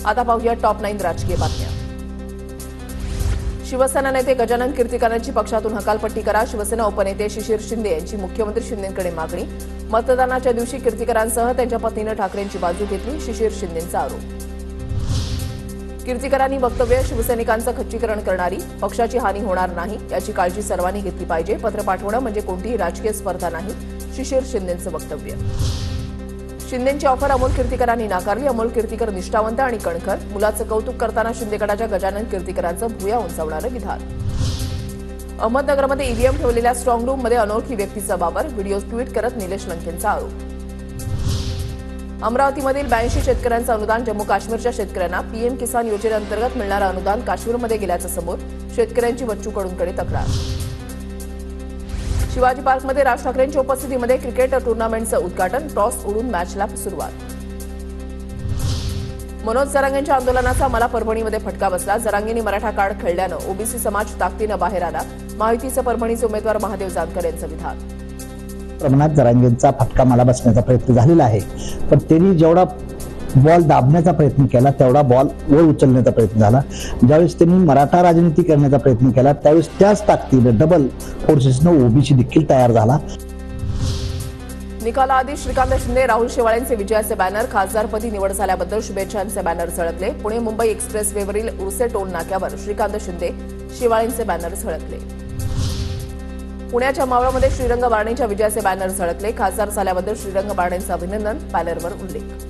आता पाहूया टॉप 9 राजकीय बातम्या। शिवसेना नेते गजानन कीर्तिकर यांची पक्षातून हकालपट्टी करा। शिवसेना उपनेते शिशिर शिंदे यांची मुख्यमंत्री शिंदेंकडे मागणी। मतदानाच्या दिवशी कीर्तिकरांसह त्यांच्या पत्नीने ठाकरेंची बाजू घेतली, शिशिर शिंदेंचा आरोप। कीर्तिकरांनी वक्तव्य शिवसैनिकांचं खच्चीकरण करणारी, पक्षाची हानी होणार नाही याची काळजी सर्वांनी घेतली पाहिजे। पत्र पाठवणं म्हणजे कोणतीही राजकीय स्पर्धा नाही, शिशिर शिंदेंचं वक्तव्य। शिंदेंची ऑफर अमोल कीर्तिकरांनी नाकारली। अमोल कीर्तिकर निष्ठावंत आणि कणखर, मुलाचं कौतुक करताना शिंदेगडाच्या गजानन कीर्तिकरांचं भुया उंचावणारं विधान। अहमदनगरमध्ये ईव्हीएम ठेवलेल्या स्ट्रॉंग रूममध्ये अनोळखी व्यक्तीचा वावर, व्हिडिओ ट्विट करत निलेश लंकेंचा आरोप। अमरावतीमधील 82 शेतकऱ्यांचं अनुदान जम्मू काश्मीरच्या शेतकऱ्यांना पीएम किसान योजनेअंतर्गत मिळणारं अनुदान काश्मीरमध्ये गेल्याचं समोर, शेतकऱ्यांची बच्चू कडूंकडे तक्रार। शिवाजी पार्कमध्ये राज ठाकरेंच्या उपस्थितीमध्ये क्रिकेट टुर्नामेंटचं उद्घाटन, टॉस उडून मॅचला सुरुवात। मनोज जरांगेंच्या आंदोलनाचा मला परभणीमध्ये फटका बसला। जरांगेंनी मराठा कार्ड खेळल्यानं ओबीसी समाज ताकदीनं बाहेर आला, महायुतीचे परभणीचे उमेदवार महादेव जानकर यांचं विधान। प्रमाणात जरांगेंचा फटका मला बसण्याचा प्रयत्न झालेला आहे, पण त्यांनी जेवढा बॉल दाबण्याचा प्रयत्न केला तेवढा बॉल वर उचलण्याचा प्रयत्न झाला। ज्यावेळेस त्यांनी मराठा राजनीती करण्याचा प्रयत्न केला त्यावेळेस त्याच ताकदीने डबल फोर्सेसनं ओबीसी देखील तयार झाला। निकालाआधी श्रीकांत शिंदे, राहुल शेवाळेंचे विजयाचे बॅनर, खासदारपदी निवड झाल्याबद्दल शुभेच्छांचे बॅनर झळकले। पुणे मुंबई एक्सप्रेसवेवरील उर्से टोल नाक्यावर श्रीकांत शिंदे, शेवाळेंचे बॅनर झळकले। पुण्याच्या मावळमध्ये श्रीरंग बारणेंच्या विजयाचे बॅनर झळकले। खासदार झाल्याबद्दल श्रीरंग बारणेंचं अभिनंदन, बॅनरवर उल्लेख।